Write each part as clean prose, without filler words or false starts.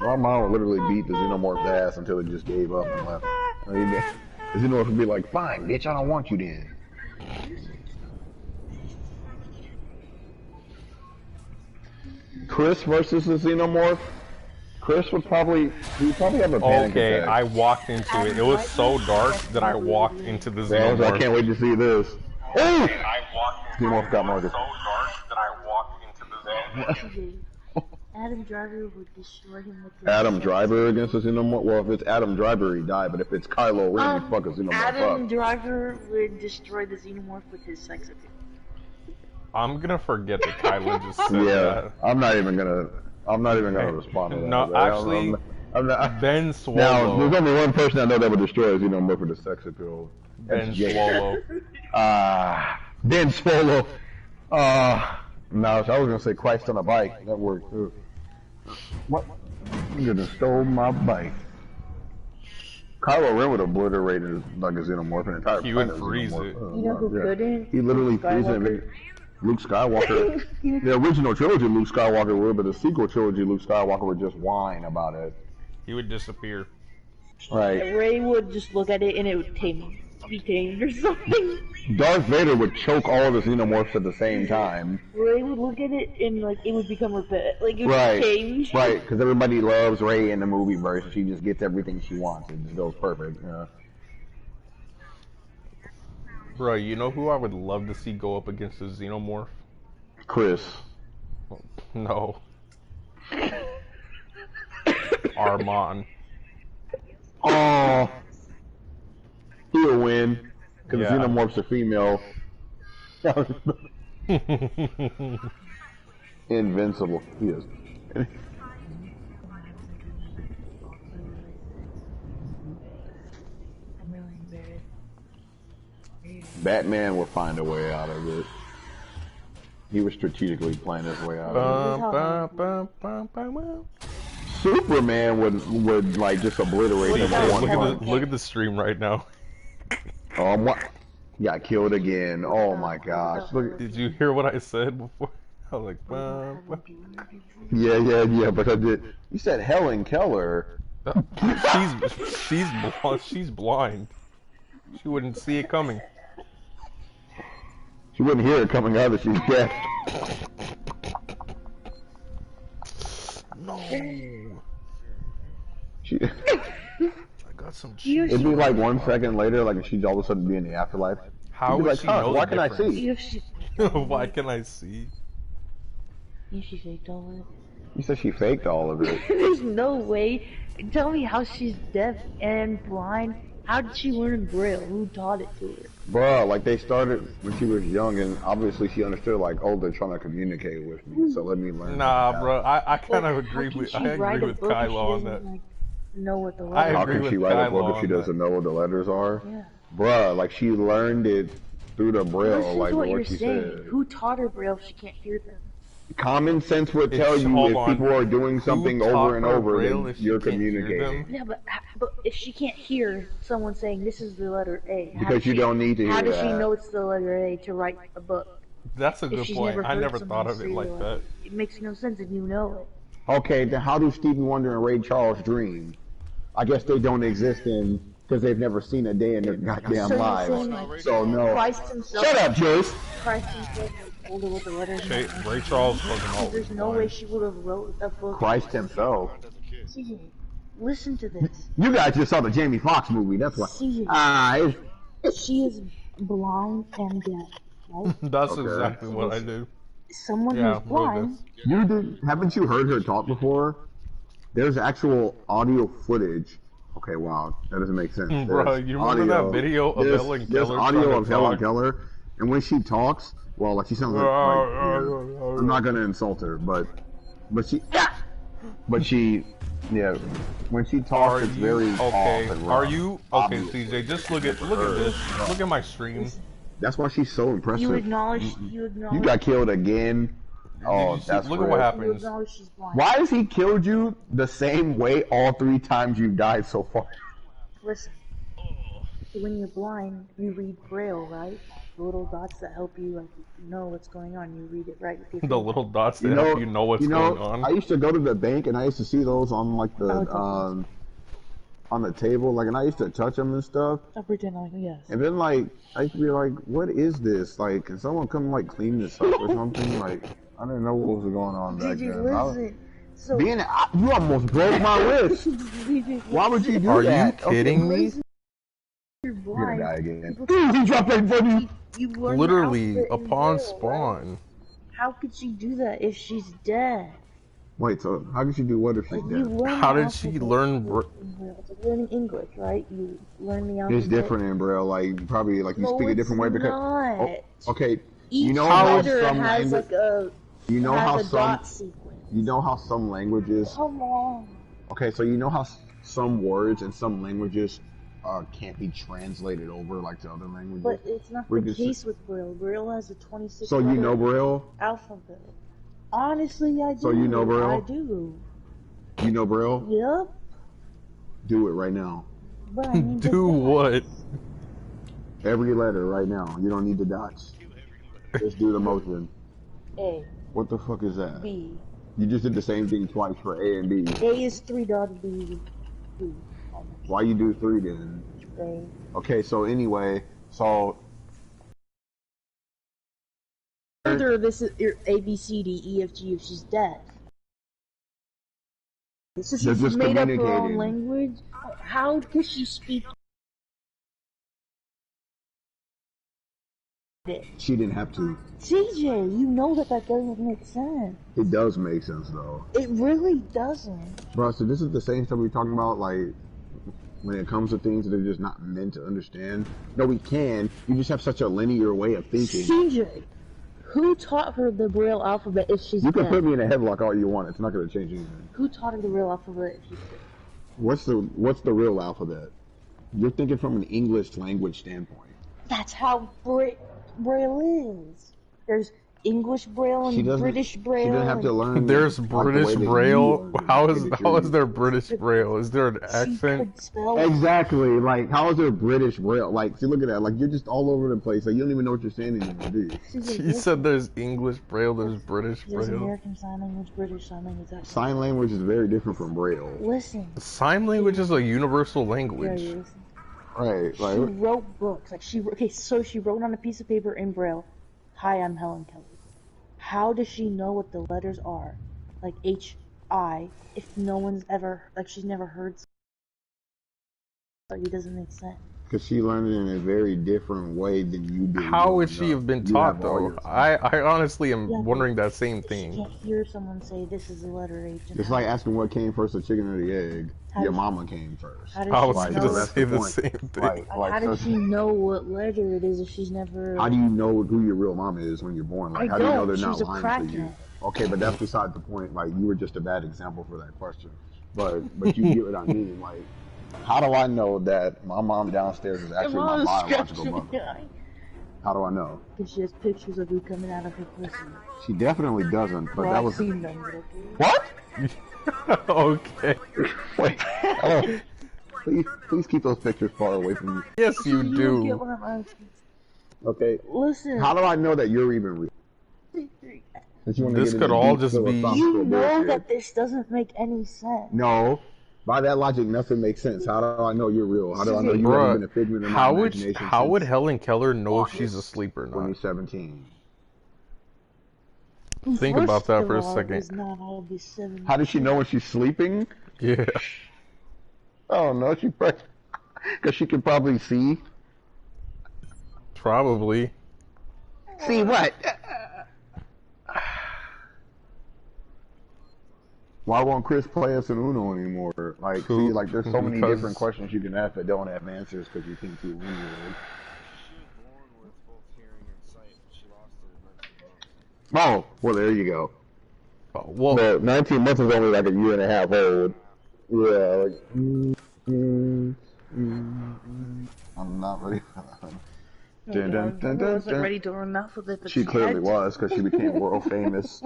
My mom would literally beat the Xenomorph's ass until it just gave up and left. I mean, the Xenomorph would be like, fine, bitch, I don't want you then. Chris versus the Xenomorph? Chris would probably have a panic attack. I walked into it. It was so dark that I walked into the Xenomorph. I can't wait to see this. Oh! I walked into Xenomorph got Marcus. so dark that I walked into the Xenomorph. Adam Driver would destroy him with his Adam Driver against the Xenomorph? Well, if it's Adam Driver, he died, but if it's Kylo Ren, he fuck a Xenomorph Adam up. Driver would destroy the Xenomorph with his sex appeal. I'm gonna forget that Kylo just said that. I'm not even gonna respond to that. No, actually, I'm not. Ben Swallow. Now, there's only one person I know that would destroy a Xenomorph with a sex appeal. Ben Swallow. Ben Swallow. No, I was gonna say Christ on a bike. That worked too. What? You just stole my bike. Kylo Ren would obliterate it like a Xenomorph, an entire He would planet freeze Xenomorph. it. You know who couldn't? He literally freezes it. Luke Skywalker. The original trilogy, Luke Skywalker would, but the sequel trilogy, Luke Skywalker would just whine about it. He would disappear. Right. Ray would just look at it and it would be tamed or something. Darth Vader would choke all of the Xenomorphs at the same time. Ray would look at it and like it would become repetitive, like it would Right. change. Right, because everybody loves Rey in the movie version. She just gets everything she wants. It just goes perfect. Yeah. Bro, you know who I would love to see go up against the Xenomorph? Chris. No. Armand. Oh, he'll win because Yeah. the Xenomorph's a female. Invincible. He is. Batman will find a way out of it. He was strategically playing his way out of it. Superman would like just obliterate him at one punch. Look at the stream right now. Oh my! Got killed again. Oh my gosh! Look. Did you hear what I said before? I was like, Yeah. But I did. You said Helen Keller. She's blind. She wouldn't see it coming. She wouldn't hear it coming out. She's deaf. No. She. I got some cheese. It'd be like 1 second later, like she'd all of a sudden be in the afterlife. How would like, she know why the can I difference? see? Why can I see? She faked all of it. You said she faked all of it. There's no way. Tell me how she's deaf and blind. How did she learn Braille? Who taught it to her? Bruh, like they started when she was young, and obviously she understood like, oh, they're trying to communicate with me, so let me learn. Nah, bro, I kind of agree with Kylo on that. Know what the I letters How agree can with she write a Kylo book if she on that. doesn't know what the letters are? Yeah. Bruh, like she learned it through the Braille, Listen like to what what you're she saying. said. Who taught her Braille if she can't hear them? Common sense would tell It's- you hold if on. people are doing something Who taught over and her over, Braille then if she you're can't hear communicating. them? Yeah, but if she can't hear someone saying this is the letter A, Because you don't need to how hear does she that. know it's the letter A to write a book? That's a If good she's point. I heard never someone thought of say it like the that. letter. It makes no sense if you know it. Okay, then how do Stevie Wonder and Ray Charles dream? I guess they don't exist in because they've never seen a day in their goddamn So you're lives. saying, like, So no. Christ himself. Shut up, Joyce. Christ himself told her what the letters meant. Ray Charles wasn't all There's no way she would have wrote a book. Christ himself. CJ, listen to this. You guys just saw the Jamie Foxx movie. That's why. CJ, she is blind and deaf, right? That's Okay. exactly what I do. Someone Yeah, who's blind. You did? Haven't you heard her talk before? There's actual audio footage. Okay, wow, that doesn't make sense. Bro, There's you remember that video of there's- Helen There's Keller audio trying of to Helen talk? Keller, and when she talks, well, like she sounds like I'm not gonna insult her, but she, yeah, when she talks, it's very okay? off and Are rough, you okay, obviously. CJ? Just look at this. Look at my stream. That's why she's so impressive. You acknowledge. You got killed again. Oh, that's look at what rare. You happens. acknowledge she's blind. Why has he killed you the same way all 3 times you've died so far? Listen. When you're blind, you read Braille, right? little dots that help you like know what's going on. You read it right with your The finger. little dots that help you know what's going on. I used to go to the bank and I used to see those on like the on the table, like, and I used to touch them and stuff. I pretend like yes. And then like I used to be like, what is this? Like, can someone come like clean this up or something? Like, I didn't know what was going on back DJ, then. listen. So You almost broke my wrist. DJ, Why would you do Are that? you kidding me? you're You're blind. gonna die again. Dude, he dropped that funny. You learn the Literally alphabet in upon Braille, spawn. right? How could she do that if she's dead? Wait, so how can she do what if she's Like, you dead? learn How the did she alphabet learn in Braille. It's like learning English, right? You learn the alphabet. It's different in Braille. Like, probably like you No, speak a different way it's because. not. Oh, okay. Each You know how letter some has language. like a You know has how a some. dot sequence. You know how some languages. Come on. Okay, so you know how some words in some languages can't be translated over like to other languages. But it's not We the can case with Braille. Braille has a 26 So you letter know Braille? alphabet. Honestly, I do. So you know Braille? I do. You know Braille? Yep. Do it right now. But I need Do what? Every letter right now. You don't need the dots. Just do the motion. A, What the fuck is that? B. You just did the same thing twice for A and B. A is 3 dotted B. B. Why you do 3 then? A. Okay, so anyway, so Further, this is A, B, C, D, E, F, G if she's dead. So They're she's just made up her own communicating. language. How does she speak it? she didn't have to. CJ, you know that doesn't make sense. It does make sense though. It really doesn't. Bro, so this is the same stuff we're talking about, like, when it comes to things that are just not meant to understand. No, we can. You just have such a linear way of thinking. CJ, who taught her the Braille alphabet if she's You can dead? put me in a headlock all you want. It's not going to change anything. Who taught her the Braille alphabet if she's dead? What's the real alphabet? You're thinking from an English language standpoint. That's how Braille is. There's English Braille She and doesn't. British Braille. She didn't have to and learn. There's like, the way British that you Braille. learn How it. is there British Braille? Is there an She accent? could spell. Exactly. Like, how is there British Braille? Like, see, look at that. Like, you're just all over the place. Like, you don't even know what you're saying anymore, do you? CJ, She said there's English Braille, there's British there's Braille. American Sign Language, British Sign Language. That's Sign language is very different from Braille. Listen. Sign language is a universal Yeah, language. you listen. Right. She Like, wrote books. Like so she wrote on a piece of paper in Braille, "Hi, I'm Helen Keller." How does she know what the letters are, like H-I, if no one's ever she's never heard? It doesn't make sense. because she learned it in a very different way than you do. How would she have been You taught have all though? your- I honestly am Yeah, wondering that same She thing. can't hear someone say this is the letter H. and It's how- like asking what came first, the chicken or the egg. How Your does- mama came first. How does I she was Like, know? gonna that's say the the point. same thing. How does she know what letter it is if she's never? How do you know who your real mom is when you're born? Like, I how do you know don't. they're She not was a lying to you? crackhead. Okay, but that's beside the point. Like, you were just a bad example for that question. But you get what I mean. Like, how do I know that my mom downstairs is actually my Mom's biological scratching mother? me eye. How do I know? Because she has pictures of you coming out of her pussy. She definitely doesn't. But Well, that I've was seen them. But okay. what? Okay. Wait. Oh, please keep those pictures far away from me. Yes, you don't get do. what I'm asking. Okay. Listen. How do I know that you're even real? Since you wanna This get could into all deep just be- philosophical You know bullshit. that this doesn't make any sense. No. By that logic, nothing makes sense. How do I know you're real? How do I know you haven't been a figment of my imagination How would since Helen Keller know if she's asleep or not? 2017? Think about that First for a of all, second. it's not all be 7. How does she know when she's sleeping? Yeah. Oh no, because she can probably see. Probably. See what? Why won't Chris play us in Uno anymore? Like, Who? see, like, there's so many Because- different questions you can ask that don't have answers because you think too linearly. Oh, well, there you go. Well, But 19 months is only like a year and a half old. Yeah, like, I'm not ready for that. Dun, dun, dun, I dun, wasn't dun. ready to learn alphabet, but She clearly had to. was because she became world famous.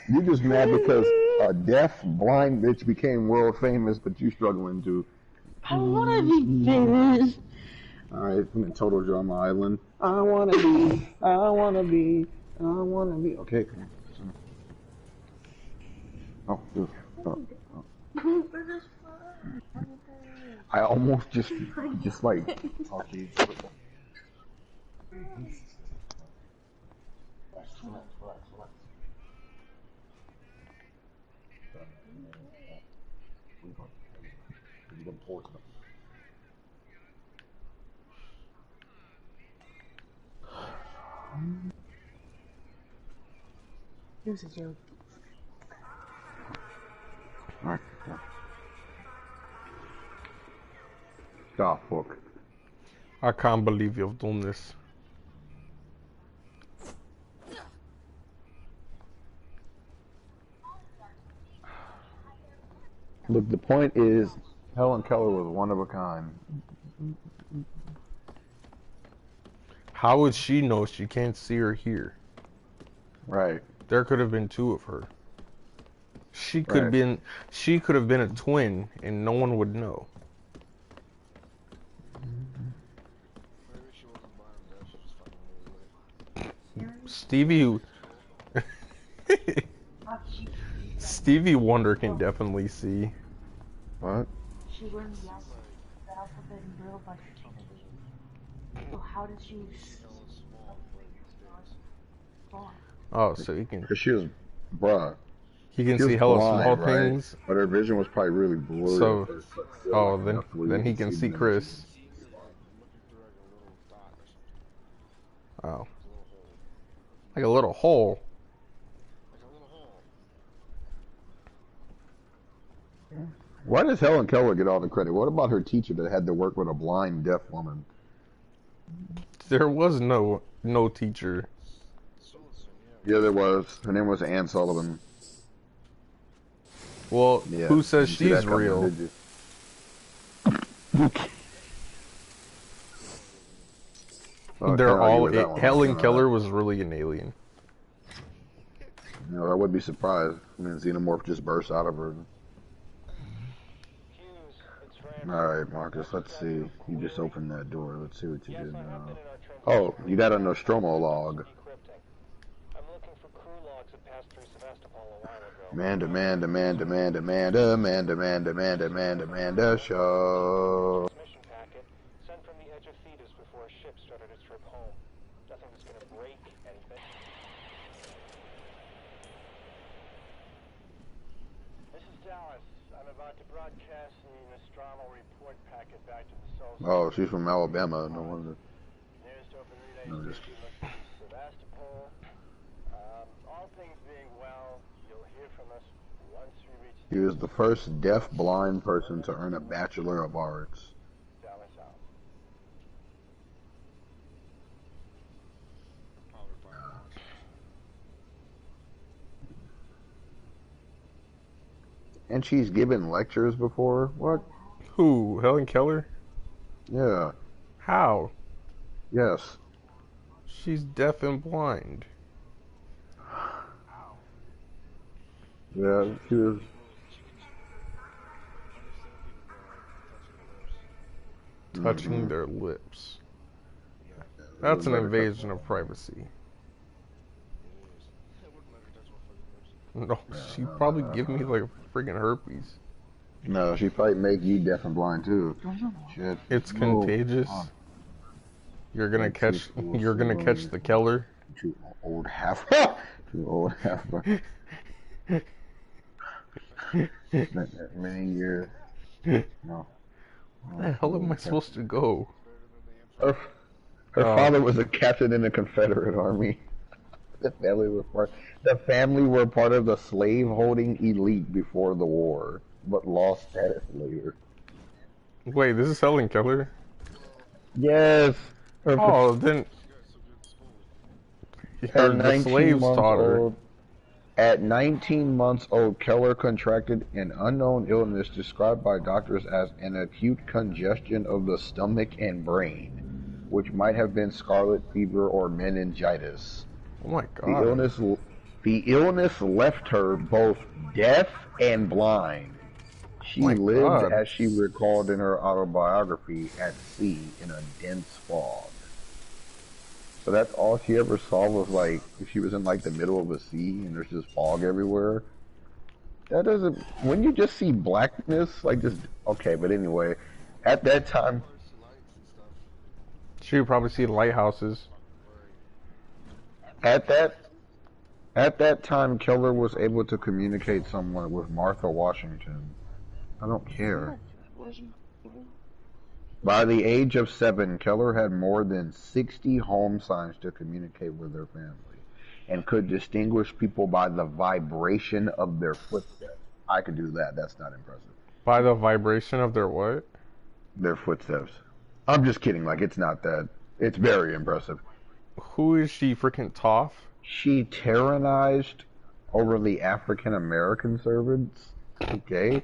You just mad because a deaf, blind bitch became world famous, but you struggling to. I want to be famous. Alright, I'm in Total Drama Island. I wanna be. Okay, come on. Oh, dude. Oh. I almost just like. Okay. Relax. We're gonna pour them. It was a joke. Alright. Stop, fuck. I can't believe you've done this. Look, the point is, Helen Keller was one of a kind. How would she know she can't see or hear? Right. There could have been two of her. She could have been a twin and no one would know. Stevie Stevie Wonder can definitely see. What? She learned the alphabet in Braille by television. So how did she? Oh, so he can. Cause she was, bruh. He can She was see hella blind, small right? things. But her vision was probably really blurry. So, at first, but still, then definitely he can see them. Chris. Oh, like a little hole. Why does Helen Keller get all the credit? What about her teacher that had to work with a blind, deaf woman? There was no teacher. Yeah, there was. Her name was Ann Sullivan. Well, Yeah. who says Didn't see that she's coming, real? did you? Oh, They're can't argue all. with that one. Helen Keller was really an alien. You know, I would be surprised. I mean, Xenomorph just burst out of her. Alright, Marcus, let's see. You just opened that door. Let's see what you did now. Oh, you got a Nostromo log. Amanda show. Sent from the edge of Thetis before a ship started its trip home. Nothing was going to break anything. This is Dallas. I'm about to broadcast the Nostromo report packet back to the Sol. Oh, she's from Alabama. No wonder. Nearest open relay No, just... station is Sevastopol. All things being well, you'll hear from us once we reach. He was the first deaf-blind person to earn a Bachelor of Arts. Dallas out. And she's given lectures before? What? Who? Helen Keller? Yeah. How? Yes. She's deaf and blind. Yeah, she was... Touching their lips. That's an invasion of privacy. No, she'd probably give me like friggin' herpes. No, she probably make you deaf and blind too. Shit. It's contagious. You're gonna catch the Keller. Too old half. Too old half. Spent that many years. No. Where the hell am I supposed to go? Her father was a captain in the Confederate Army. The family were part of the slave-holding elite before the war, but lost status later. Wait, this is Helen Keller? Yes. Oh, then... the slaves taught her. At 19 months old, Keller contracted an unknown illness described by doctors as an acute congestion of the stomach and brain, which might have been scarlet fever or meningitis. Oh my god. The illness left her both deaf and blind. She My lived, God. as she recalled in her autobiography, at sea in a dense fog. So that's all she ever saw was like, if she was in like the middle of the sea and there's just fog everywhere. That doesn't, when you just see blackness, like just, okay, but anyway, at that time, She would probably see lighthouses. at that, at that time, Keller was able to communicate somewhat with Martha Washington. I don't care. By the age of 7, Keller had more than 60 home signs to communicate with her family and could distinguish people by the vibration of their footsteps. I could do that. That's not impressive. By the vibration of their what? Their footsteps. I'm just kidding. Like, it's not that. It's very impressive. Who is she, freaking Toph? She tyrannized over the African American servants. Okay.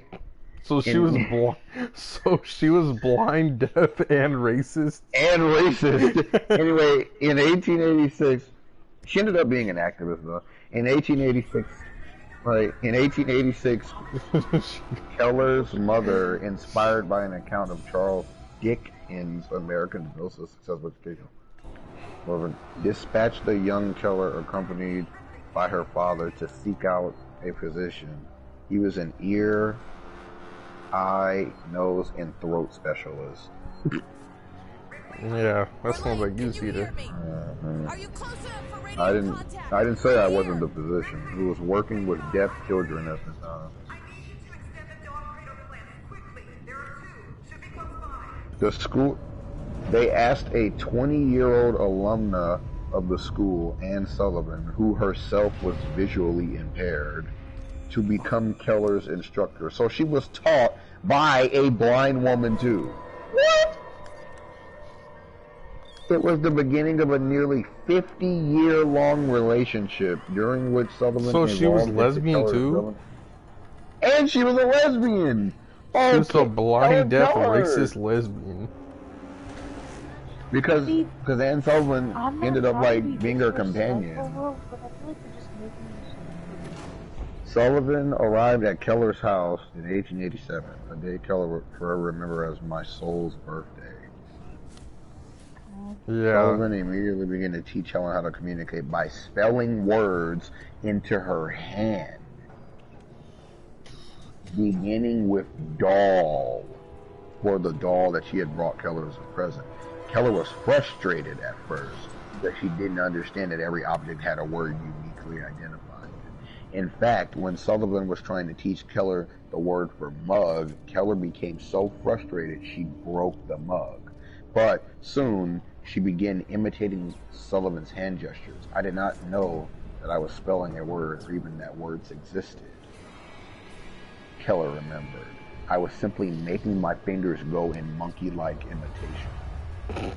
So she was blind. So she was blind, deaf, and racist. And racist. Anyway, in 1886, she ended up being an activist though. In 1886, right? In 1886, Keller's mother, inspired by an account of Charles Dickens' American Bills of Successful Education, however, dispatched the young Keller, accompanied by her father, to seek out a physician. He was an ear, eye, nose, and throat specialist. Yeah, that sounds like you, Cedar. Are you close enough for radio I didn't. contact? I didn't say I wasn't the physician who was working with deaf children at the time. I need you to extend the dog cradle planet quickly. There are 2. Should be close by. The school. They asked a 20-year-old alumna of the school, Anne Sullivan, who herself was visually impaired, to become Keller's instructor. So she was taught by a blind woman too. What? It was the beginning of a nearly 50-year-long relationship during which Sullivan So she was evolved into lesbian Keller's too? villain. And she was a lesbian! Oh, She was a blind, deaf, Keller. racist lesbian. Because Anne Sullivan I'm not ended up trying to like be being her disrespectful, companion. bro, but I feel like you're just making this. Sullivan arrived at Keller's house in 1887, a day Keller would forever remember as my soul's birthday. Yeah. Sullivan immediately began to teach Helen how to communicate by spelling words into her hand, beginning with doll, for the doll that she had brought Keller as a present. Keller was frustrated at first that she didn't understand that every object had a word uniquely identified. In fact, when Sullivan was trying to teach Keller the word for mug, Keller became so frustrated she broke the mug. But soon, she began imitating Sullivan's hand gestures. I did not know that I was spelling a word or even that words existed. Keller remembered. I was simply making my fingers go in monkey-like imitation.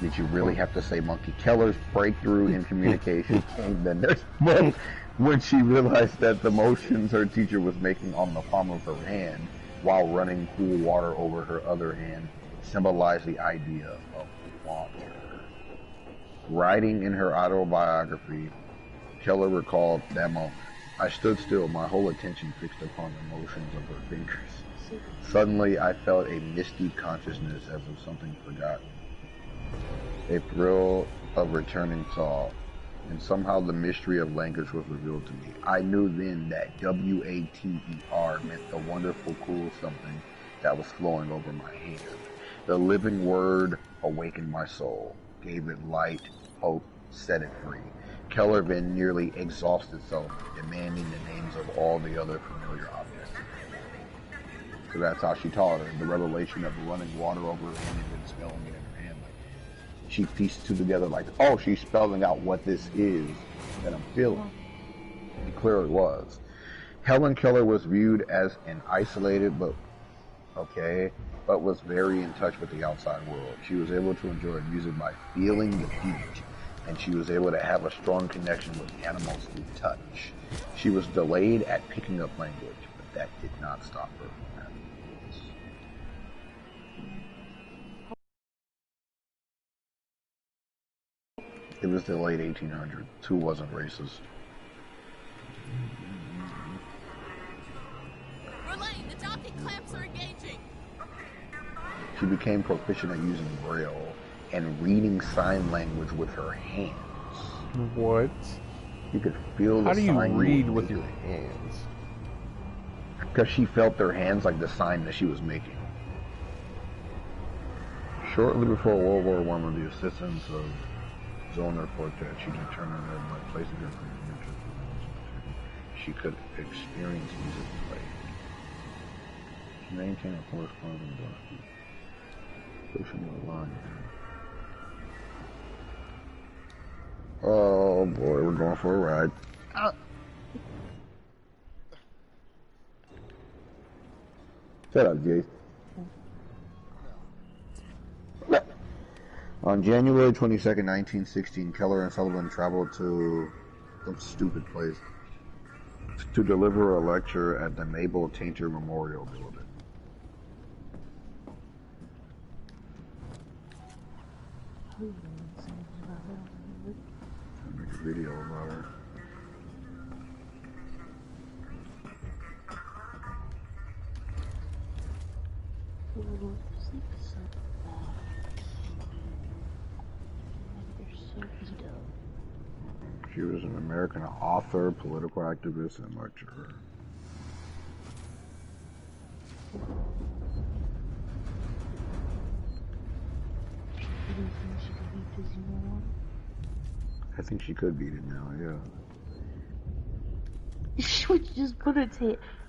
Did you really have to say monkey? Keller's breakthrough in communication came the next month when she realized that the motions her teacher was making on the palm of her hand while running cool water over her other hand symbolized the idea of water. Writing in her autobiography, Keller recalled that moment. I stood still, my whole attention fixed upon the motions of her fingers. Suddenly, I felt a misty consciousness as of something forgotten. A thrill of returning thought, and somehow the mystery of language was revealed to me. I knew then that W-A-T-E-R meant the wonderful, cool something that was flowing over my hand. The living word awakened my soul, gave it light, hope, set it free. Keller then nearly exhausted Sullivan, demanding the names of all the other familiar objects. So that's how she taught her, the revelation of running water over her hand and then spelling it in her hand. Like, she pieced two together like, oh, she's spelling out what this is that I'm feeling. It clearly was. Helen Keller was viewed as an isolated but was very in touch with the outside world. She was able to enjoy music by feeling the beat, and she was able to have a strong connection with animals through touch. She was delayed at picking up language, but that did not stop her from having feelings. It was the late 1800s. Who wasn't racist? Units are engaging. She became proficient at using Braille and reading sign language with her hands. What? You could feel the How do you sign read were with your making. hands? Because she felt their hands like the sign that she was making. Shortly before World War I, with the assistance of Zollner Quartet, she determined that by placing her fingertips she could experience music play. She maintained a corresponding body, pushing the line. Oh boy, we're going for a ride. Shut up, Jace. On January 22nd, 1916, Keller and Sullivan traveled to some stupid place to deliver a lecture at the Mabel Tainter Memorial Building. I'll make a video about her. She was an American author, political activist, and lecturer. I think she could beat it now, yeah. She just put her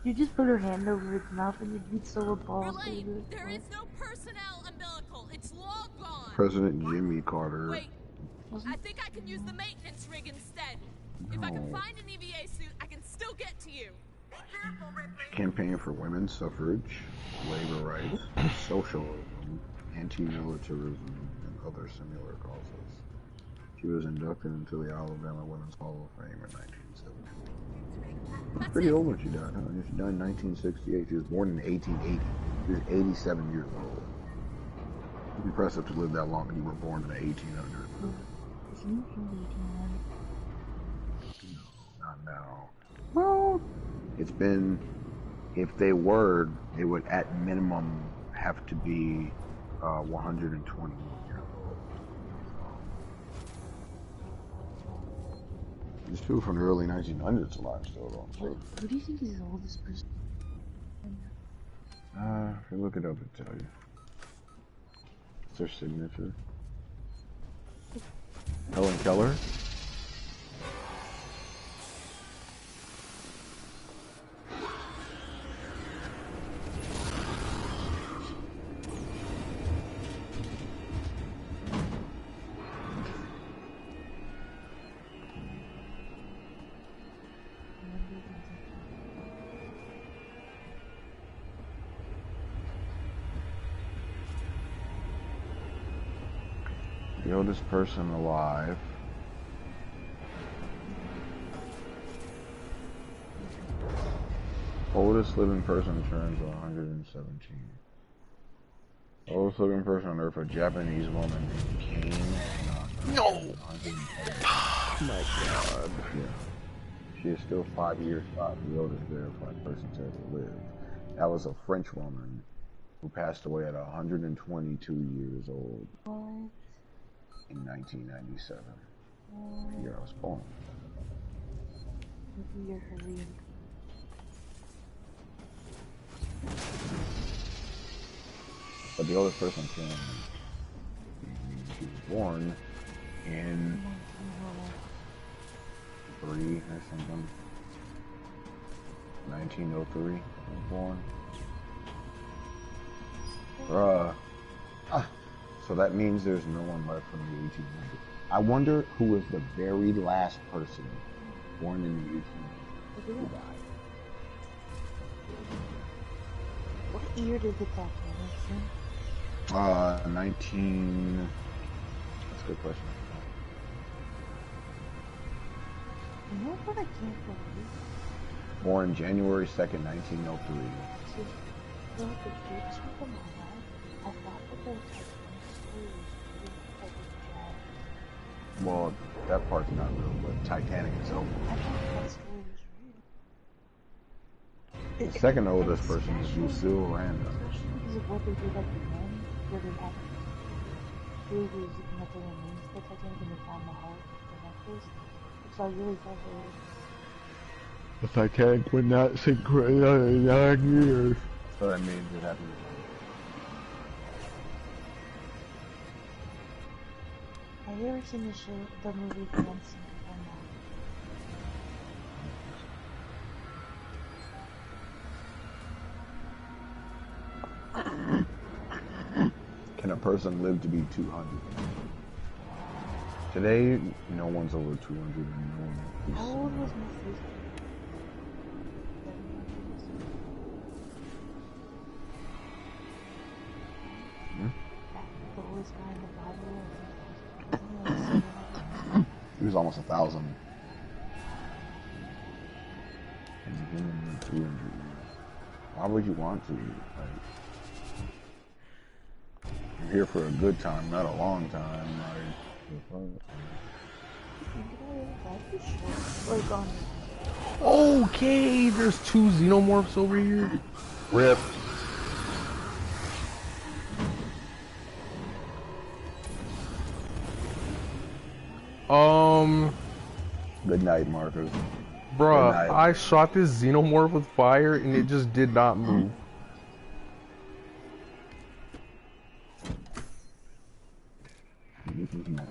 you just put her hand over its mouth and you beat so a ball. Verlaine, there is no personnel umbilical. It's long gone. President Jimmy Carter. Wait, I think I can use the maintenance rig instead. If I can find an EVA suit, I can still get to you. Campaign for women's suffrage, labor rights, socialism, anti-militarism, and other similar causes. She was inducted into the Alabama Women's Hall of Fame in 1970. Pretty old when she died, huh? She died in 1968. She was born in 1880. She was 87 years old. It's impressive to live that long and you were born in the 1800s. No, not now. Well, it's been, if they were, it would at minimum have to be 121 years old. There's people from the early 1900s alive still, though. Who do you think is the oldest person? If you look it up, it'll tell you. It's their signature. Helen Keller? The oldest person alive. Oldest living person turns 117. Oldest living person on Earth, a Japanese woman named Kane. No! Oh my god. Yeah. She is still 5 years, the oldest verified person to ever live. That was a French woman who passed away at 122 years old. What? In 1997, the year I was born. You're hurrying. But the oldest person can. She was born in 3 or something. 1903 was born. So that means there's no one left from the 1800s. I wonder who was the very last person born in the 1800s who died. What year did the Titanic sink? 19... That's a good question. You know what I can't believe? Born January 2nd, 1903. See, the kids from my life, I thought that the Titanic story was really jazz. Well, that part's not real, but Titanic is over. I thought that story was real. The second oldest person is Lucille Random. Is it what they did at the end? Where they had they were looking at the remains of the Titanic and they found the heart, the necklace. So I really thought they The Titanic would not sink for 9 years. So that means it happened. Have you ever seen the show, the movie The Unseen or not? Can a person live to be 200? Today, no one's over 200 and no one is. How old was Methuselah? The oldest guy in the Bible. He was almost 1,000. And the human lived 200 years. Why would you want to? Like, you're here for a good time, not a long time. Like on. Okay, there's 2 xenomorphs over here. Rip. Good night, Marcus. Bruh, Good night. I shot this xenomorph with fire and it just did not move.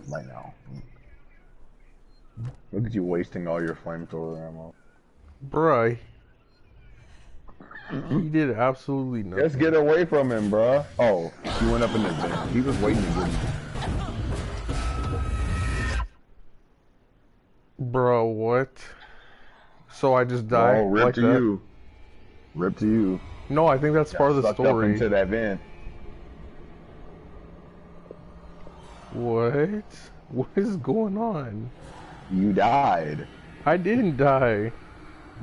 Right now. Look at you wasting all your flamethrower ammo. Bruh. He did absolutely nothing. Just get away from him, bruh. Oh, he went up in the vent. He was waiting to get him. Bro, what? So I just died Oh, rip like to that? you. Rip to you. No, I think that's part of the Sucked up story. into that vent. What? What is going on? You died. I didn't die.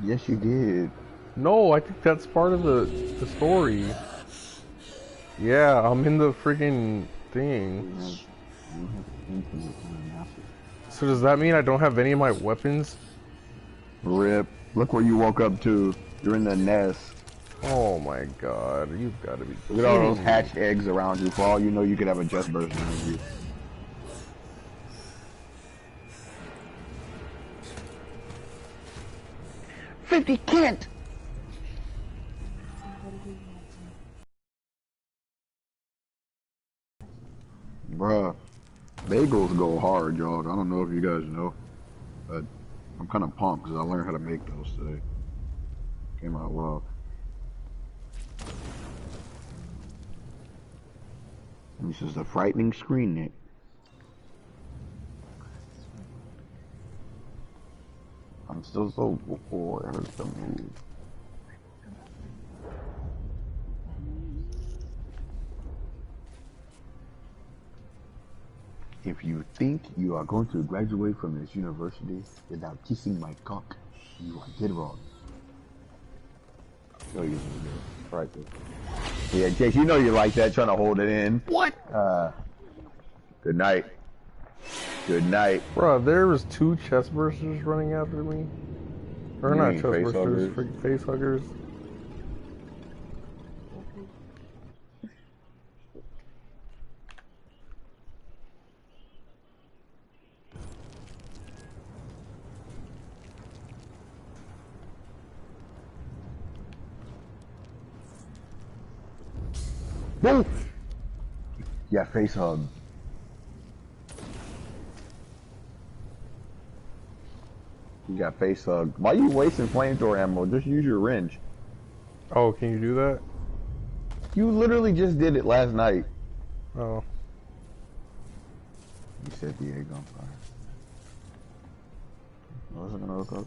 Yes, you did. No, I think that's part of the story. Yeah, I'm in the freaking thing. So does that mean I don't have any of my weapons? Rip. Look where you woke up to. You're in the nest. Oh my god, you've got to be Look at all those kidding me. hatched eggs around you. For all you know, you could have a chest burst in you. $50 Kent! Bruh, bagels go hard, y'all. I don't know if you guys know, but I'm kind of pumped because I learned how to make those today. Came out well. This is the frightening screen, Nick. I'm still so bored. It hurts to move. If you think you are going to graduate from this university without kissing my cock, you are dead wrong. Show you right there. Yeah, Jake, you know you like that, trying to hold it in. What? Good night. Good night. Bro, there was 2 chest bursters running after me. Or You not mean chest face bursters, huggers? freaking face huggers. Woo! Yeah, face hug. You got face hug. Why are you wasting flamethrower ammo? Just use your wrench. Oh, can you do that? You literally just did it last night. Oh. You set the egg on fire. Was it gonna hook up?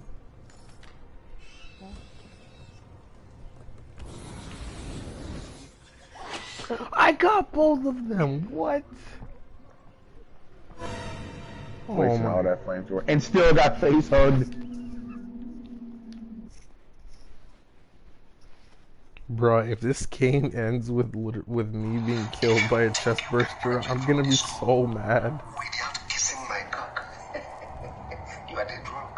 I got both of them. What? Oh Wasting my. all that flamethrower and still got face hugged. Bruh, if this game ends with me being killed by a chest burster, I'm gonna be so mad. Without kissing my cock. You are dead wrong.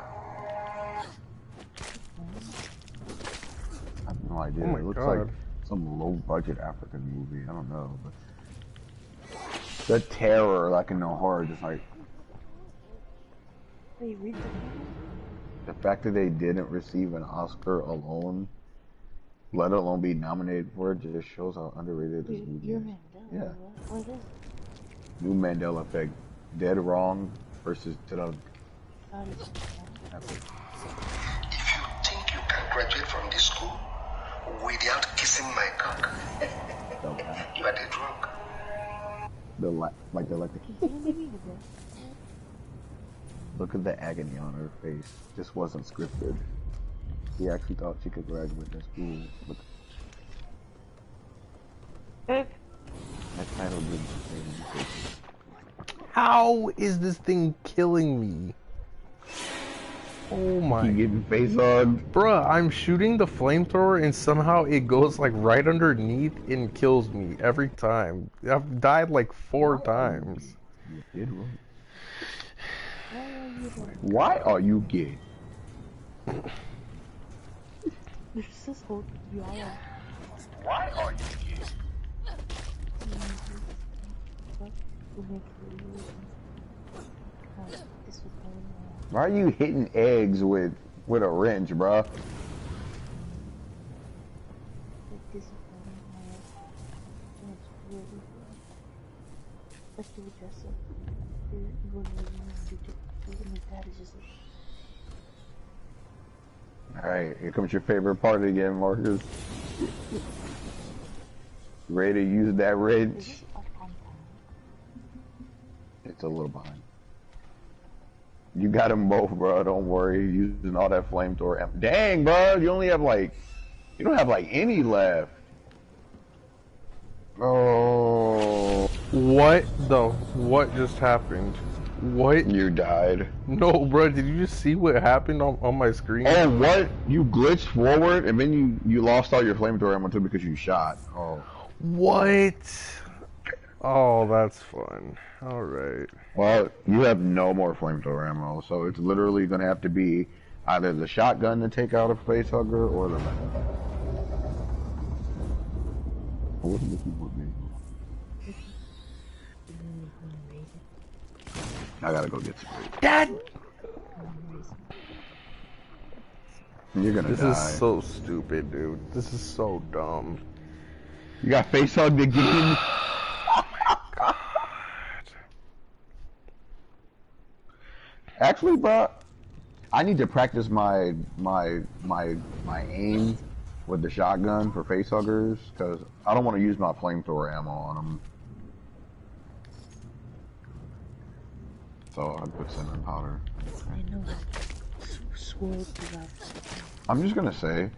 I have no Yeah, Oh my it looks God. like some low-budget African movie. I don't know, but the terror, like in the horror, just like Wait, read the fact that they didn't receive an Oscar alone, let alone be nominated for it, just shows how underrated this movie You're is. Mandela. Yeah. What is it? New Mandela Effect. Dead Wrong versus How If you think you can graduate from this school without kissing my cock, you are dead wrong. Look at the agony on her face. This wasn't scripted. She actually thought she could graduate this school. Look. That title didn't say anything. How is this thing killing me? Oh my. You getting face on? Bruh, I'm shooting the flamethrower and somehow it goes like right underneath and kills me every time. I've died like 4 times. You did wrong. Why are you gay? There's this whole y'all. Why are you gay? Why are you hitting eggs with a wrench, bruh? Alright, here comes your favorite part again, Marcus. Ready to use that wrench? It's a little behind. You got them both, bro. Don't worry. Using all that flamethrower. Dang, bro. You only have like... You don't have like any left. Oh. What just happened? What? You died. No, bro. Did you just see what happened on my screen? Oh, what? You glitched forward and then you lost all your flamethrower ammo too because you shot. Oh. What? Oh, that's fun. Alright. Well, you have no more flamethrower ammo, so it's literally going to have to be either the shotgun to take out a facehugger or the... What is the keyboard name? I gotta go get sprayed. Dad! You're gonna die. This is so stupid, dude. This is so dumb. You got facehugged again? Oh my God. Actually, bro, I need to practice my aim with the shotgun for facehuggers because I don't want to use my flamethrower ammo on them. So I put cinnamon powder. I know how swirled throughout. I'm just gonna say,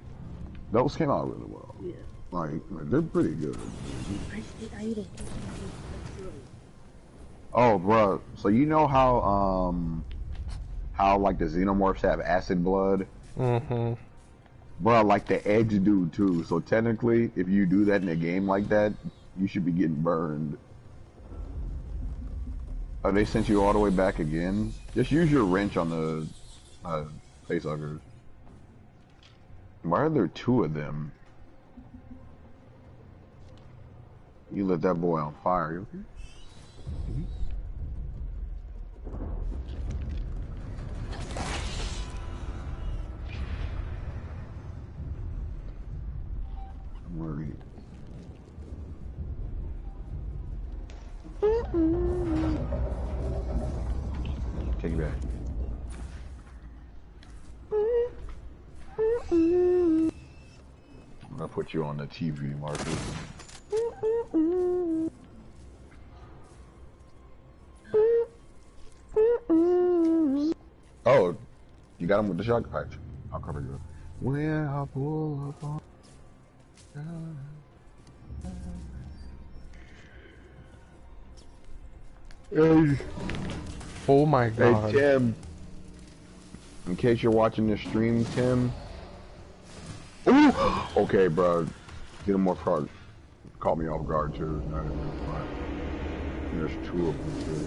those came out really well. Yeah. Like they're pretty good. I eat a Oh, bro. So you know how like the xenomorphs have acid blood? Mm-hmm. Bro, like the eggs do too. So technically, if you do that in a game like that, you should be getting burned. Oh, they sent you all the way back again? Just use your wrench on the facehuggers. Why are there 2 of them? You lit that boy on fire. You okay? I'm worried. Take it back. I'm gonna put you on the TV, Marcus. Oh, you got him with the shotgun. I'll cover you up. When I pull up on... Hey. Oh my God. Hey, Tim. In case you're watching this stream, Tim. Ooh! Okay, bro. Get him more front. Caught me off guard, too. Not even front. There's 2 of them, too.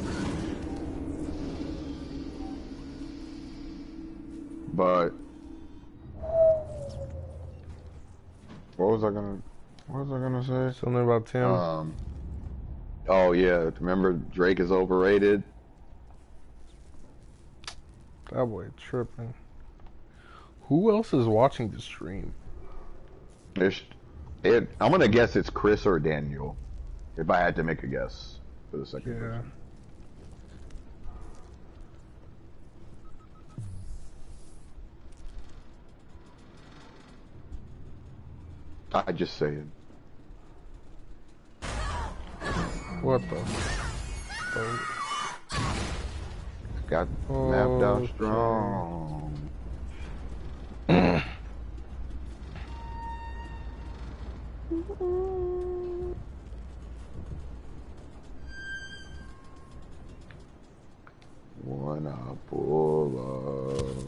But What was I gonna say? Something about Tim. Oh yeah, remember Drake is overrated? That boy tripping. Who else is watching the stream? I'm gonna guess it's Chris or Daniel, if I had to make a guess for the second person. I just say it. What the? Got mapped out strong. When I pull up.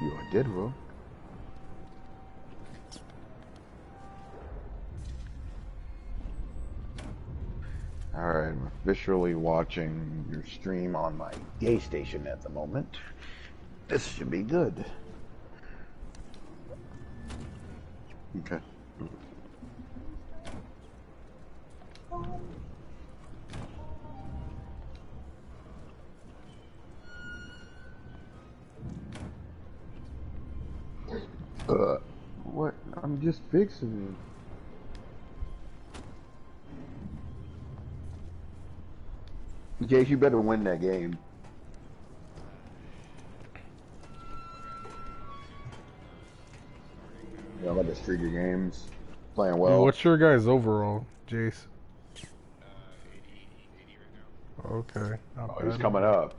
You are dead, bro. Alright, I'm officially watching your stream on my day station at the moment. This should be good. Okay. What? I'm just fixing it. Jace, you better win that game. Yeah, I'm about to streak of games. Playing well. What's your guys' overall, Jace? 80 right now. Okay. Oh, he's coming up.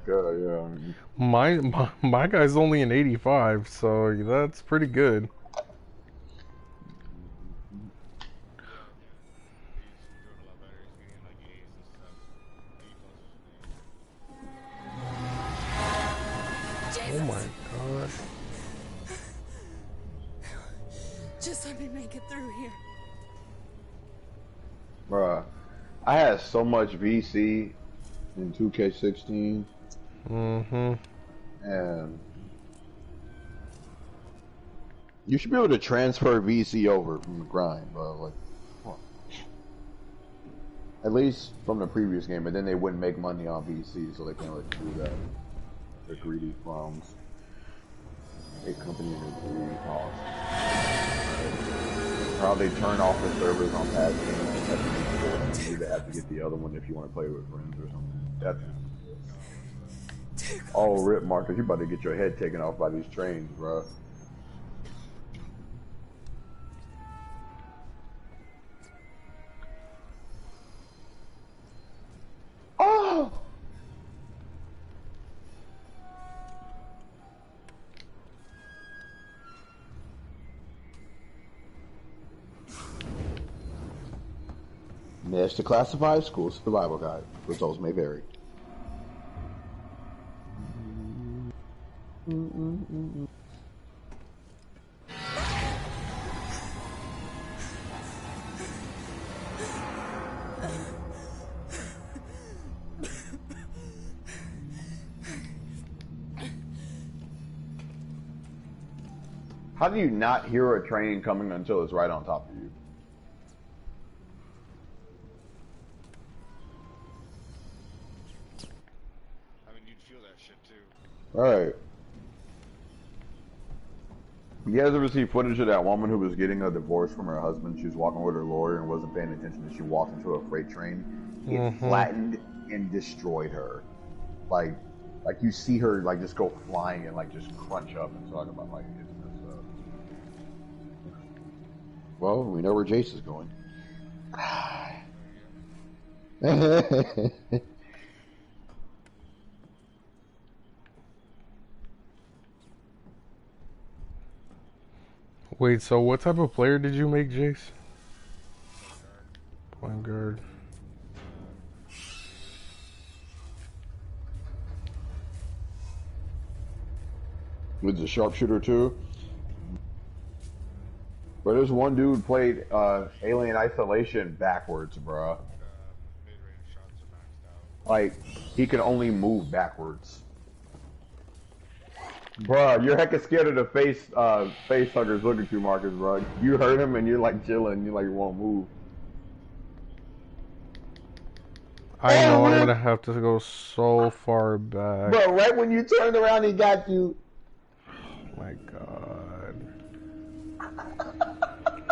Good, yeah. My guy's only an 85, so that's pretty good. Oh my gosh. Just let me make it through here. Bruh, I had so much VC in 2K16. Mm-hmm. And you should be able to transfer VC over from the grind, bro. Like, come on. At least from the previous game, but then they wouldn't make money on VC, so they can't let you do that. They're greedy clowns. Big companies are greedy clowns. How they turn off the servers on past games. You either have to get the other one if you want to play with friends or something. That's oh, rip, Marcus, you about to get your head taken off by these trains, bro. Oh! Missed the classified school survival guide. Results may vary. How do you not hear a train coming until it's right on top of you? I mean, you'd feel that shit too. Alright. You guys ever see footage of that woman who was getting a divorce from her husband? She was walking with her lawyer and wasn't paying attention, and she walked into a freight train. It flattened and destroyed her. Like you see her like just go flying and like just crunch up and talk about like it's messed up. Well, we know where Jace is going. Wait, so what type of player did you make, Jace? Point guard. With the sharpshooter too? But there's one dude played Alien Isolation backwards, bruh. Mid-range shots are maxed out. Like, he can only move backwards. Bruh, you're hecka scared of the face huggers looking at you, Marcus, bruh. You heard him and you're like chilling, you like won't move. I know I'm gonna have to go so far back. Bro, right when you turned around, he got you. Oh my god.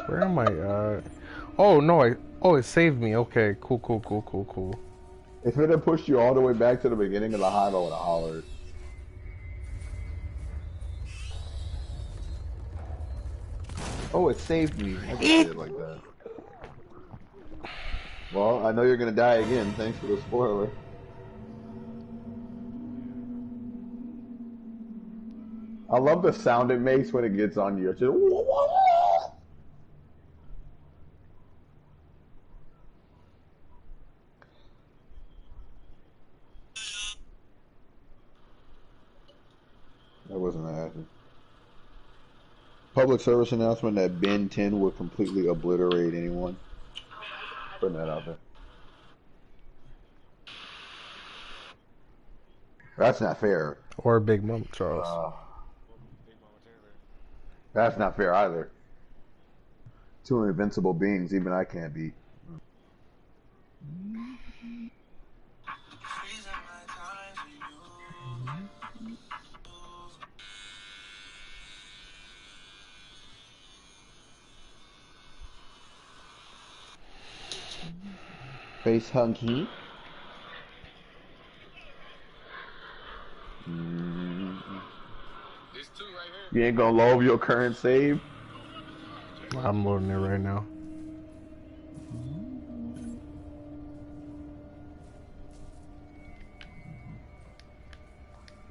Where am I at? Oh no, it saved me. Okay, cool. If it had pushed you all the way back to the beginning of the hive, I would have hollered. Oh, it saved me. I just did it like that. Well, I know you're gonna die again. Thanks for the spoiler. I love the sound it makes when it gets on you. It's just... That wasn't an accident. Public service announcement that Ben 10 would completely obliterate anyone. Putting that out there. That's not fair. Or Big Mom Charles. Big Mama Taylor. That's not fair either. Two invincible beings even I can't beat. Face hunky. These two right here. You ain't gonna load your current save? I'm loading it right now.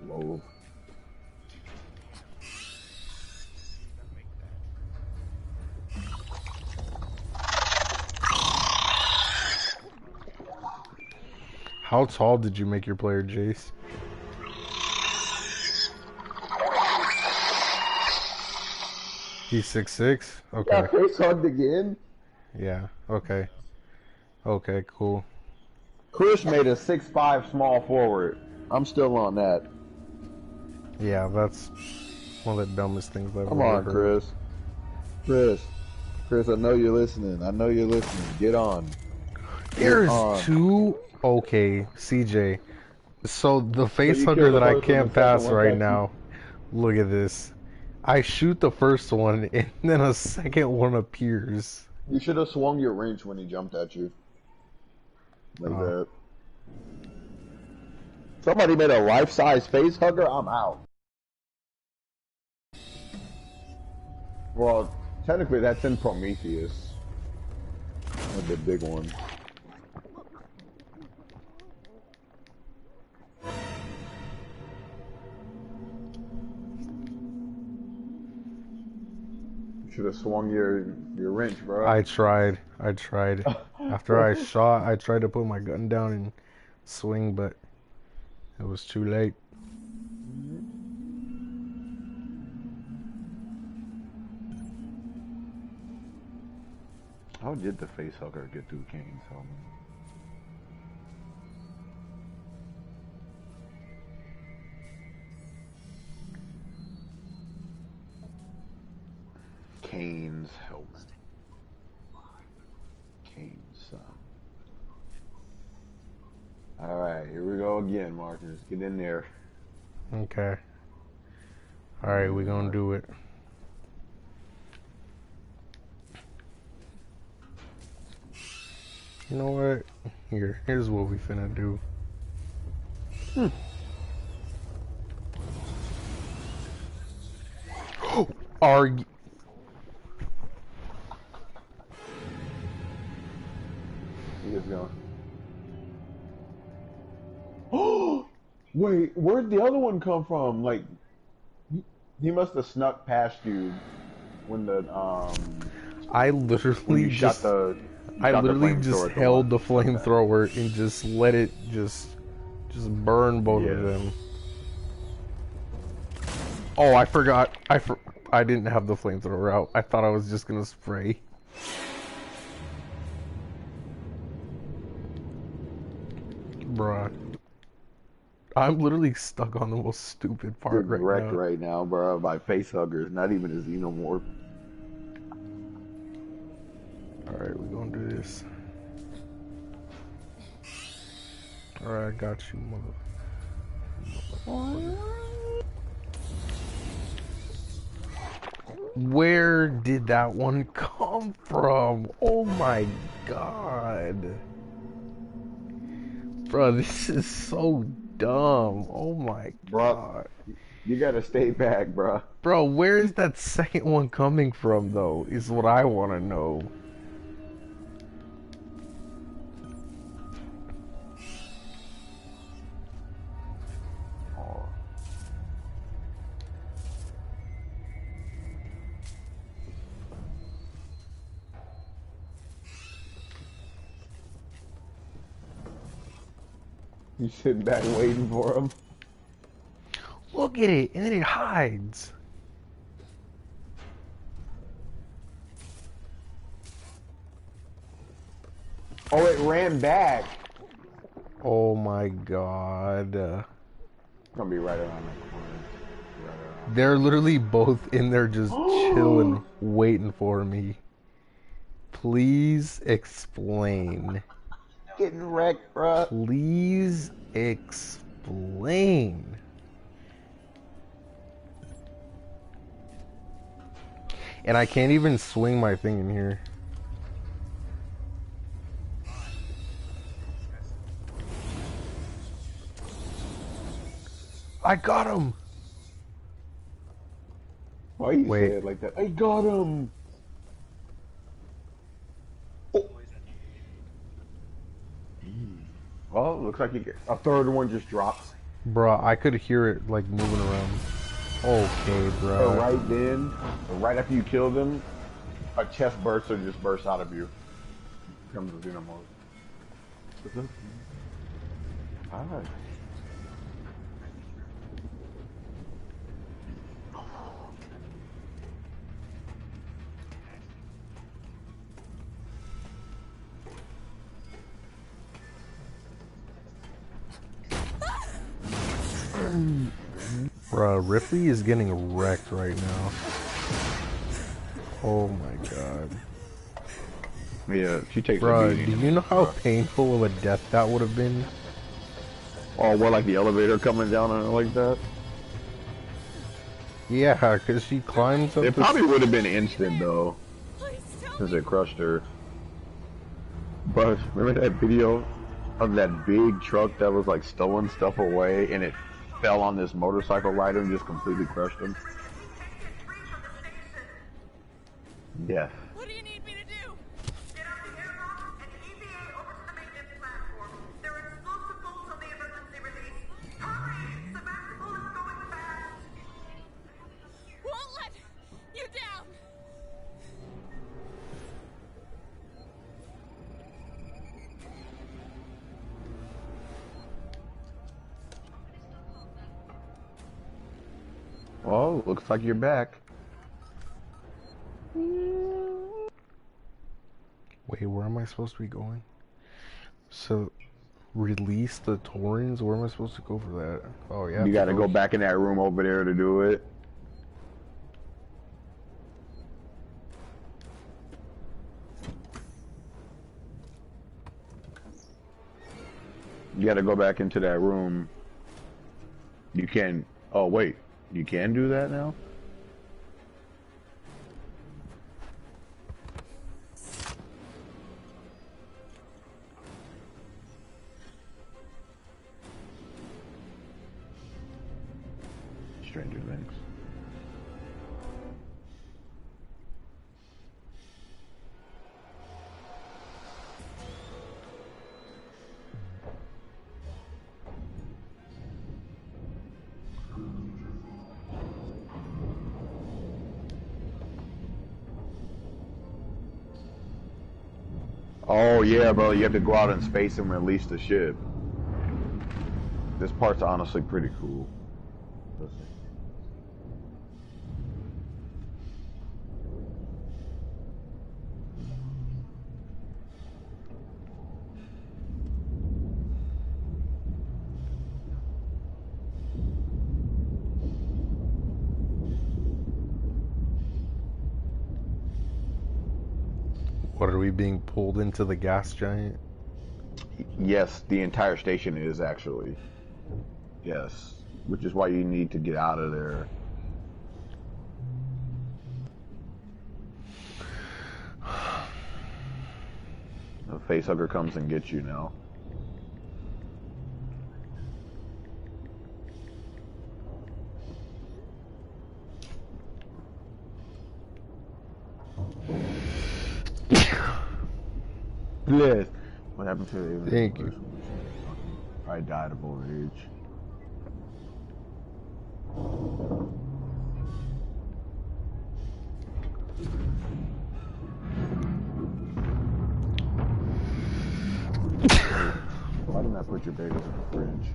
Load. How tall did you make your player, Jace? He's 6'6"? Okay. Got face hugged again? Yeah, okay. Okay, cool. Chris made a 6'5" small forward. I'm still on that. Yeah, that's one of the dumbest things I've Come ever on, heard. Chris, I know you're listening. I know you're listening. Get on. There's on. two... Okay, CJ. So the face you hugger kill the that I first one, can't the second pass one right got you. now. Look at this. I shoot the first one, and then a second one appears. You should have swung your wrench when he jumped at you. Like that. Somebody made a life-size face hugger? I'm out. Well, technically that's in Prometheus. That's the big one. You should have swung your wrench, bro. I tried. After I shot, I tried to put my gun down and swing, but it was too late. How did the face hugger get through Kane's helmet? Kane's helmet. Kane's son. Alright, here we go again, Marcus. Get in there. Okay. Alright, we gonna do it. You know what? Here's what we finna do. Are you... He is going. Oh! Wait, where'd the other one come from? Like, he must have snuck past you when the, I when literally you just... shot the... I shot the literally flamethrower just at the held one. the flamethrower and just let it just burn both of Yeah. them. Oh, I forgot. I didn't have the flamethrower out. I thought I was just gonna spray. Bruh. I'm literally stuck on the most stupid part Getting right wrecked now. right now, bro, by face huggers. Not even a xenomorph. Alright, we're gonna do this. Alright, I got you, mother. Where did that one come from? Oh my god. Bro, this is so dumb. Oh my god. You gotta stay back, bro. Bro, where is that second one coming from, though, is what I want to know. You sitting back waiting for him? Look at it, and then it hides. Oh, it ran back. Oh my god. It's gonna be right around the corner. Right around. They're literally both in there just chilling, waiting for me. Please explain. Getting wrecked, bro. Please explain. And I can't even swing my thing in here. I got him! Why you Wait. say it like that? I got him. Oh. Well, looks like a third one just drops. Bruh, I could hear it like moving around. Okay, bruh. So right then, right after you kill them, a chest burster just bursts out of you. Comes the xenomorph. Alright. Bruh, Ripley is getting wrecked right now. Oh my god. Yeah, she takes a Bruh, beating. do you know how painful of a death that would have been? Oh, what, like the elevator coming down on her like that? Yeah, because she climbs up It the probably would have been instant, though, Please tell since me. it crushed her. But remember that video of that big truck that was like stowing stuff away and it fell on this motorcycle rider and just completely crushed him? Yes. What do you need me to do? Get out the airlock and EVA over to the maintenance platform. There are explosive bolts on the emergency release. Hurry! Sebastopol is going fast! Won't let you down. Well, looks like you're back. Wait, where am I supposed to be going? So, release the Taurens? Where am I supposed to go for that? Oh, yeah. You gotta go back in that room over there to do it. You gotta go back into that room. You can... Oh, wait. You can do that now? Stranger Things. Oh yeah, bro, you have to go out in space and release the ship. This part's honestly pretty cool. What, are we being pulled into the gas giant? Yes, the entire station is actually. Yes, which is why you need to get out of there. The facehugger comes and gets you now. Bless. What happened to the Thank you. Probably died of old age. Why didn't I put your bagels in the fridge?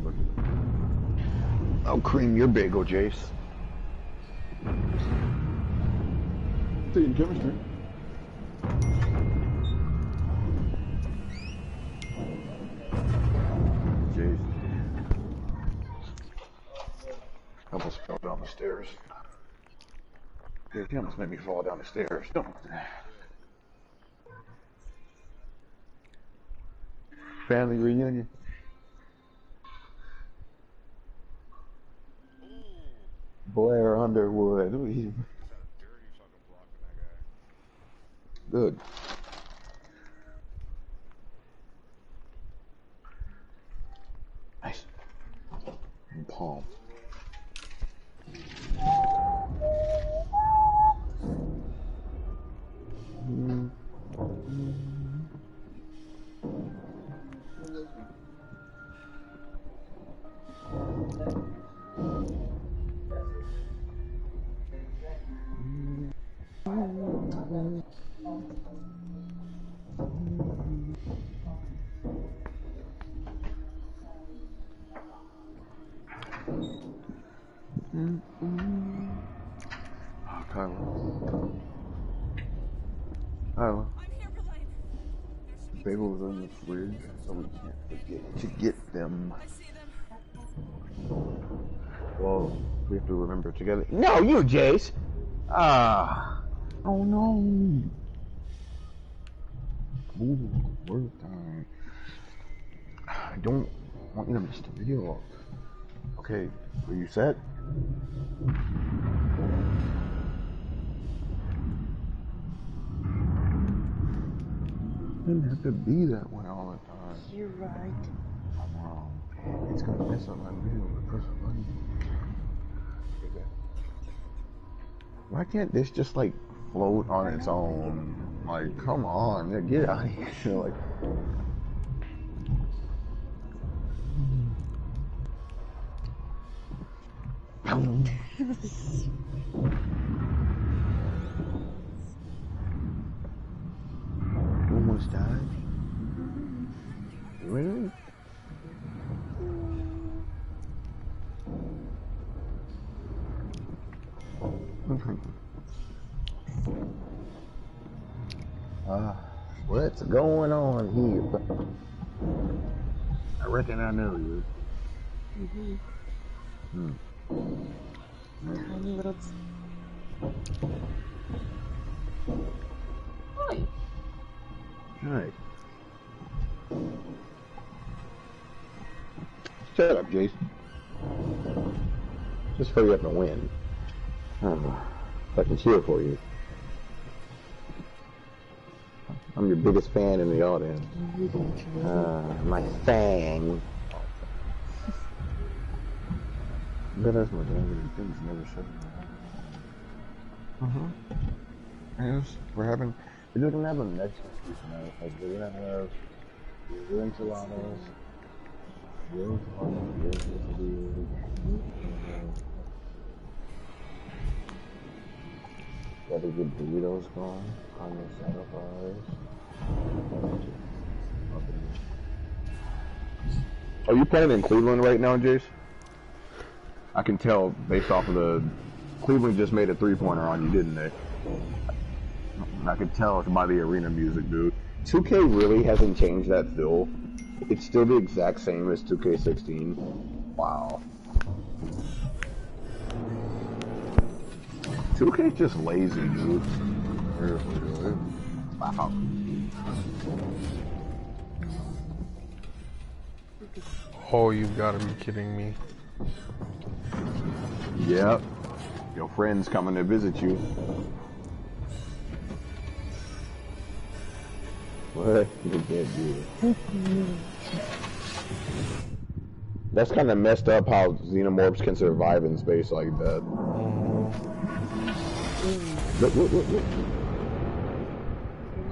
Look at them. I'll cream your bagel, Jace. See you in chemistry. Jace. I almost fell down the stairs. He almost made me fall down the stairs. Don't. Family reunion. Blair Underwood. Good. Nice. And palm. Bagels in the fridge, so we can't forget to get them. Well, we have to remember together. No, you, Jace! Ah. Oh no. Ooh, work time. I don't want you to miss the video. Okay, are you set? Didn't have to be that way all the time. You're right. I'm wrong. It's gonna mess up my video. Press a button. Okay. Why can't this just like float on its own? Like, come on, man, get out of here. Like, almost died. Really? What's going on here? I reckon I know you. Tiny little. Hi. Shut up, Jason. Just hurry up and win. I can cheer for you. I'm your biggest fan in the audience. My fan. But that's my dad. Things never shut down. Yes, we're gonna have a Mexican food tonight. Like, we're gonna have real enchiladas, real quesadillas, got to get burritos going, carne asada fries. Are you playing in Cleveland right now, Jace? I can tell based off of the Cleveland just made a 3-pointer on you, didn't they? I could tell by the arena music, dude. 2K really hasn't changed that feel. It's still the exact same as 2K16. Wow. 2K's just lazy, dude. Seriously, dude. Wow. Oh, you've got to be kidding me. Yep. Your friend's coming to visit you. What? You can't do it. That's kind of messed up how xenomorphs can survive in space like that. Look.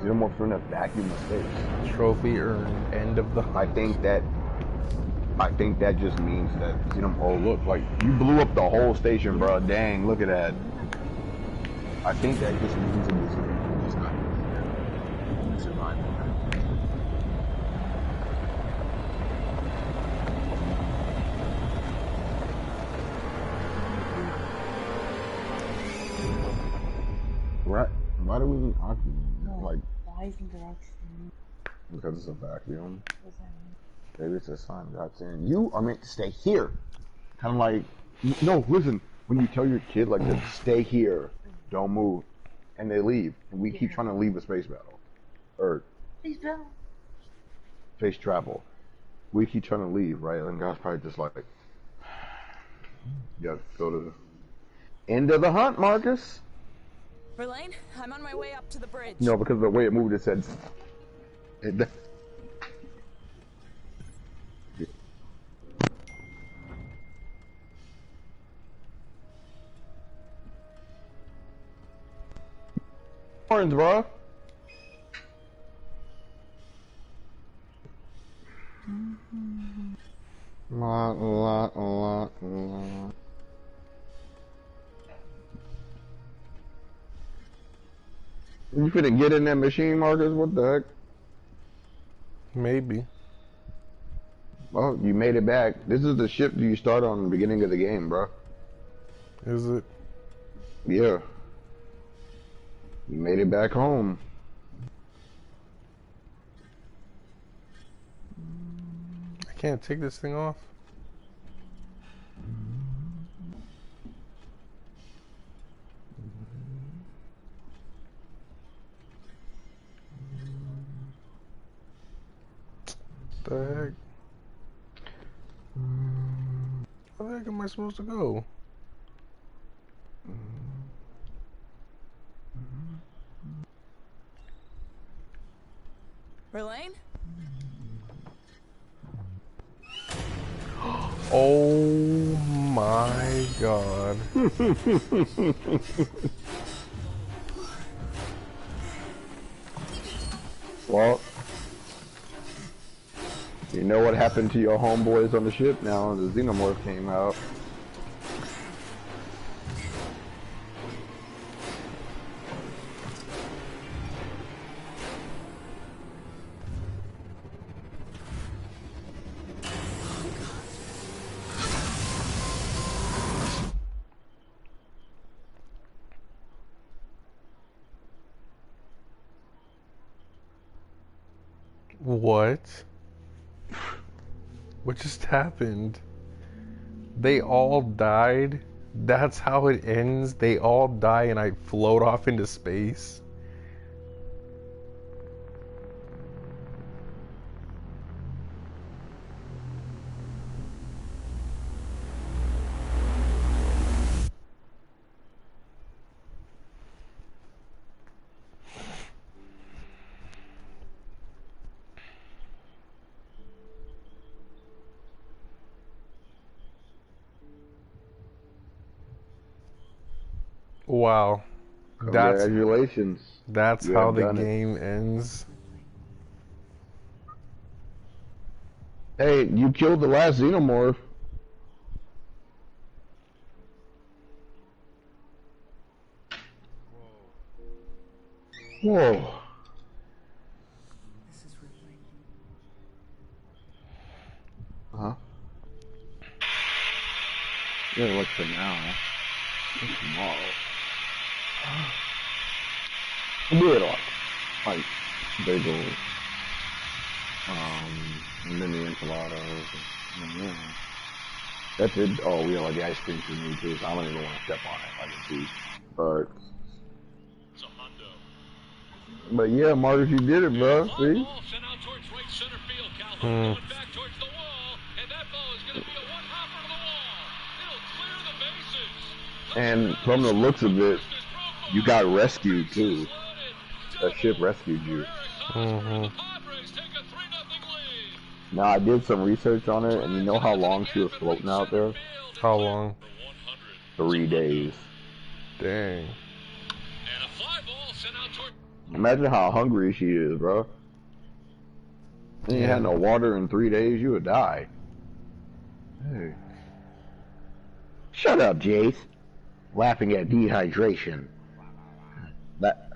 Xenomorphs are in a vacuum of space. Trophy earned. End of the hunt. I think that just means that oh look, like you blew up the whole station, bro. Dang, look at that. I think that just means that the xenomorph is not here. Surviving. Why do we need oxygen? No, Like, why isn't there oxygen? because it's a vacuum. What does that mean? Maybe it's a sign God's saying, you are meant to stay here. Kind of like, no, listen, when you tell your kid, like, to stay here, don't move, and they leave, and we keep trying to leave a space battle, or space travel. We keep trying to leave, right? And God's probably just like, you have to go to the end of the hunt, Marcus. Verlaine, I'm on my way up to the bridge. No, because of the way it moved, it said, orange, bro. La. You finna get in that machine, Marcus? What the heck? Maybe. Well, you made it back. This is the ship you start on in the beginning of the game, bro. Is it? Yeah. You made it back home. I can't take this thing off. What the heck? Where the heck am I supposed to go? Verlaine? Oh my god. Well, you know what happened to your homeboys on the ship now the xenomorph came out. What? What just happened? They all died? That's how it ends? They all die and I float off into space? Wow. Congratulations. That's how the game ends. Hey, you killed the last xenomorph. Whoa. This is really... Huh? Yeah, like for now. Tomorrow. Weird like bagels, and then the enchiladas, and yeah. That's it. Oh, we have like the ice cream for me too, so I don't even want to step on it. I can see, but It's a hundo. But yeah, Marcus, you did it, bro. See? Hmm. And from the looks of it, you got rescued too. A ship rescued you. Mm-hmm. Now I did some research on it, and you know how long she was floating out there? How long? 3 days. Dang. Imagine how hungry she is, bro. You ain't had no water in 3 days, you would die. Hey. Shut up, Jace. Laughing at dehydration. That.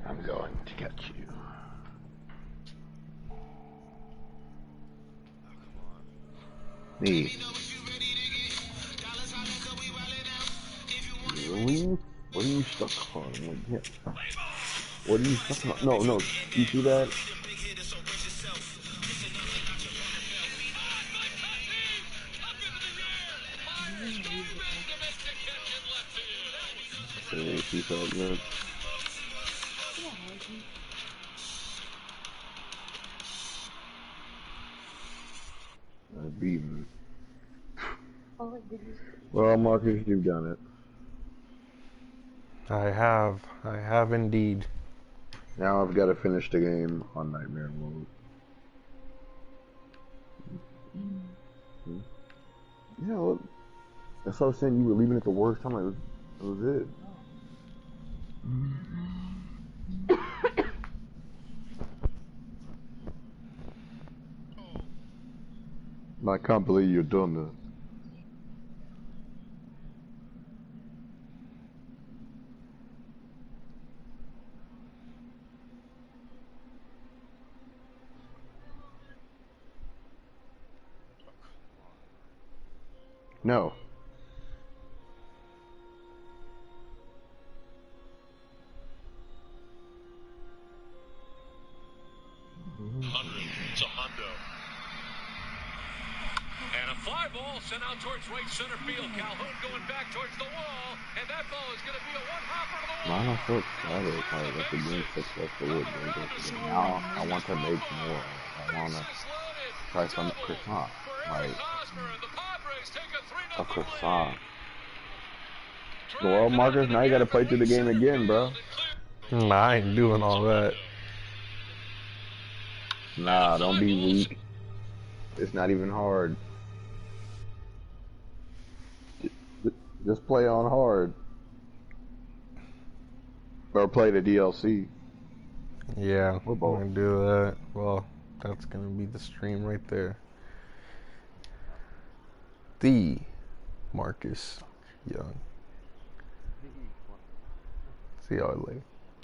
I'm going to get you. Me. Really? What are you stuck on? Like, yeah. What are you stuck on? No, no. You see that? Yeah, she felt good. Beaten. Well, Marcus, you've done it. I have indeed. Now I've got to finish the game on Nightmare mode. Yeah, look. That's what I was saying. You were leaving at the worst time. It was it. I can't believe you've done this. No. It's a hundo. And a fly ball sent out towards right center field. Calhoun going back towards the wall, and that ball is going to be a one-hopper to the wall. Man, I'm so excited. Like, that's the game successful. Now I want to make more. I want to try some croissant. Like, a croissant. Well, Marcus, now you got to play through the game again, bro. Nah, I ain't doing all that. Nah, don't be weak. It's not even hard. Just play on hard. Or play the DLC. Yeah, We're I'm both. gonna do that. Well, that's gonna be the stream right there. The Marcus Young. See y'all later.